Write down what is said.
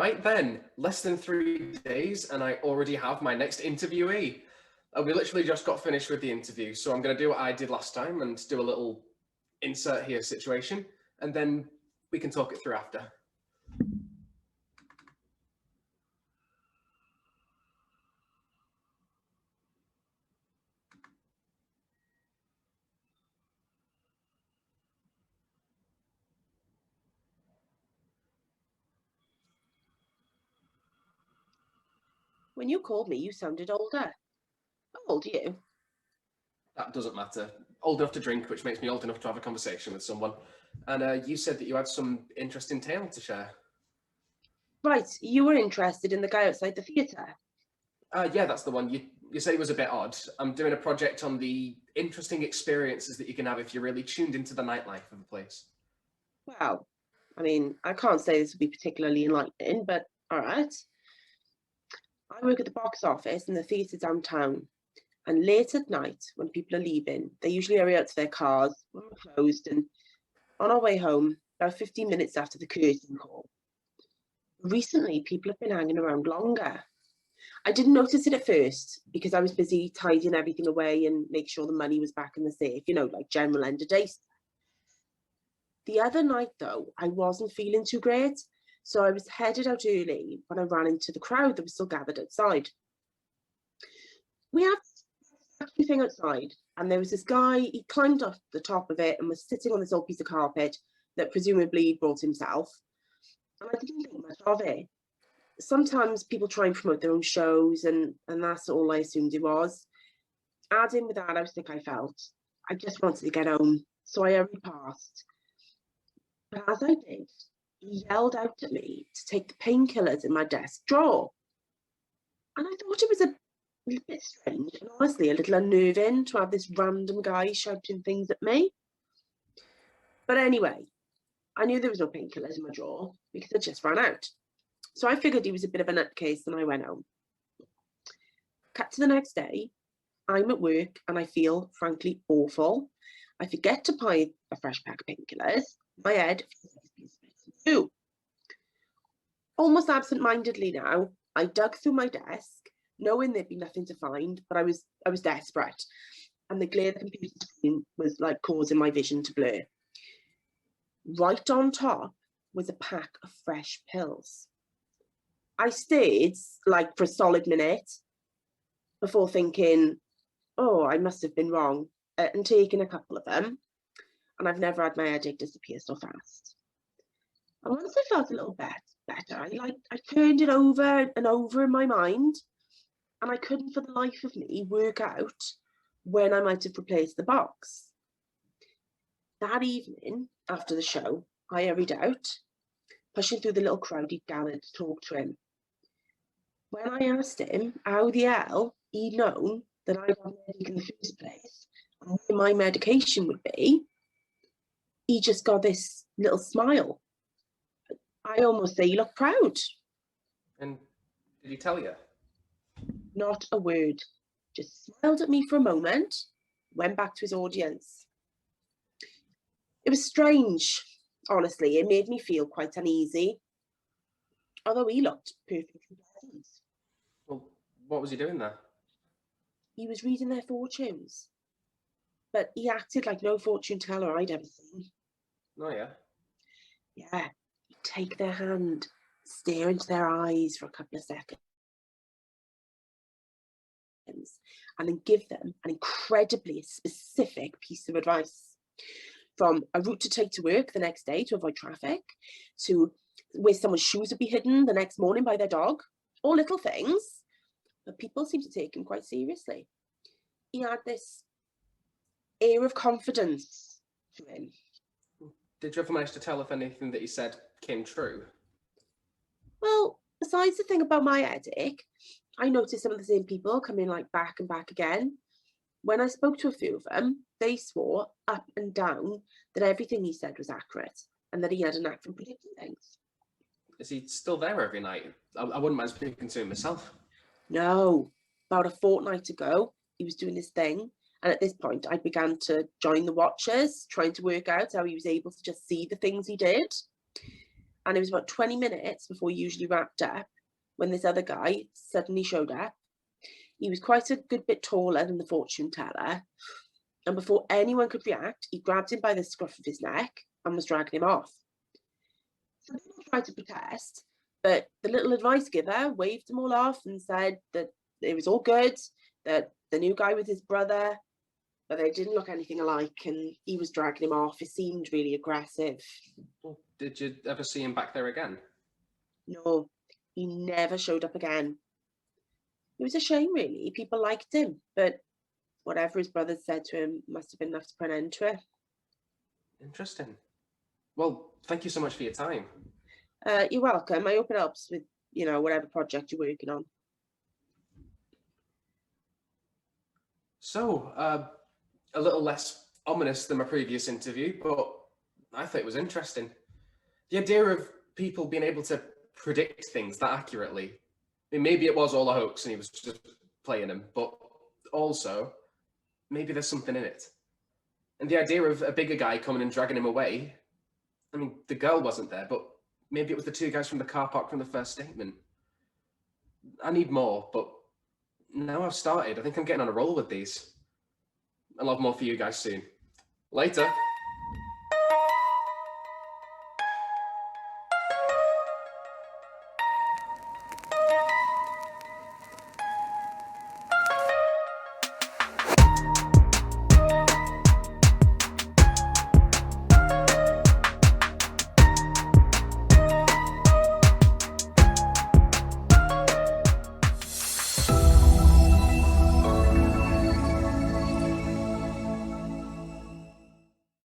Right then, less than 3 days, and I already have my next interviewee. We literally just got finished with the interview, so I'm going to do what I did last time and do a little insert here situation, and then we can talk it through after. When you called me, you sounded older. How old are you? That doesn't matter. Old enough to drink, which makes me old enough to have a conversation with someone. And you said that you had some interesting tale to share. Right, you were interested in the guy outside the theatre. Yeah, that's the one. You said it was a bit odd. I'm doing a project on the interesting experiences that you can have if you're really tuned into the nightlife of a place. Well, I mean, I can't say this would be particularly enlightening, but all right. I work at the box office in the theatre downtown, and late at night, when people are leaving, they usually hurry out to their cars when we're closed, and on our way home, about 15 minutes after the curtain call. Recently, people have been hanging around longer. I didn't notice it at first because I was busy tidying everything away and make sure the money was back in the safe, like general end of day. The other night, though, I wasn't feeling too great, so I was headed out early when I ran into the crowd that was still gathered outside. We had everything outside, and there was this guy. He climbed off the top of it and was sitting on this old piece of carpet that presumably he brought himself. And I didn't think much of it. Sometimes people try and promote their own shows, and that's all I assumed it was. Adding with that, I was sick I felt. I just wanted to get home, so I hurried past. But as I did, he yelled out at me to take the painkillers in my desk drawer. And I thought it was a bit strange and honestly a little unnerving to have this random guy shouting things at me. But anyway, I knew there was no painkillers in my drawer because I just ran out. So I figured he was a bit of a nutcase and I went home. Cut to the next day, I'm at work and I feel frankly awful. I forget to buy a fresh pack of painkillers. My head feels too. Almost absent-mindedly now, I dug through my desk, knowing there'd be nothing to find, but I was desperate. And the glare of the computer screen was like causing my vision to blur. Right on top was a pack of fresh pills. I stayed like for a solid minute before thinking, oh, I must have been wrong, and taking a couple of them. And I've never had my headache disappear so fast. And once I felt a little better, I turned it over and over in my mind, and I couldn't for the life of me work out when I might have replaced the box. That evening, after the show, I hurried out, pushing through the little crowd he'd gathered to talk to him. When I asked him how the hell he'd known that I'd had a headache in the first place and where my medication would be, he just got this little smile. I almost say he looked proud. And did he tell you? Not a word. Just smiled at me for a moment, went back to his audience. It was strange, honestly. It made me feel quite uneasy, although he looked perfectly pleasant. Well, what was he doing there? He was reading their fortunes, but he acted like no fortune teller I'd ever seen. Oh, yeah? Yeah, he'd take their hand, stare into their eyes for a couple of seconds, and then give them an incredibly specific piece of advice. From a route to take to work the next day to avoid traffic, to where someone's shoes would be hidden the next morning by their dog, all little things, but people seem to take him quite seriously. He had this air of confidence to him. Did you ever manage to tell if anything that he said came true? Well, besides the thing about my headache, I noticed some of the same people coming like back and back again. When I spoke to a few of them, they swore up and down that everything he said was accurate and that he had a knack for predicting things. Is he still there every night? I wouldn't mind speaking to him myself. No, about a fortnight ago, he was doing his thing. And at this point, I began to join the watchers, trying to work out how he was able to just see the things he did. And it was about 20 minutes before he usually wrapped up when this other guy suddenly showed up. He was quite a good bit taller than the fortune teller. And before anyone could react, he grabbed him by the scruff of his neck and was dragging him off. So people tried to protest, but the little advice giver waved them all off and said that it was all good, that the new guy was his brother, but they didn't look anything alike, and he was dragging him off. It seemed really aggressive. Well, did you ever see him back there again? No, he never showed up again. It was a shame, really. People liked him, but whatever his brothers said to him must have been enough to put an end to it. Interesting. Well, thank you so much for your time. You're welcome. I hope it helps with, whatever project you're working on. So, a little less ominous than my previous interview, but I thought it was interesting. The idea of people being able to predict things that accurately. I mean, maybe it was all a hoax and he was just playing him, but also maybe there's something in it. And the idea of a bigger guy coming and dragging him away, I mean, the girl wasn't there, but maybe it was the two guys from the car park from the first statement. I need more, but now I've started, I think I'm getting on a roll with these. I'll have more for you guys soon. Later.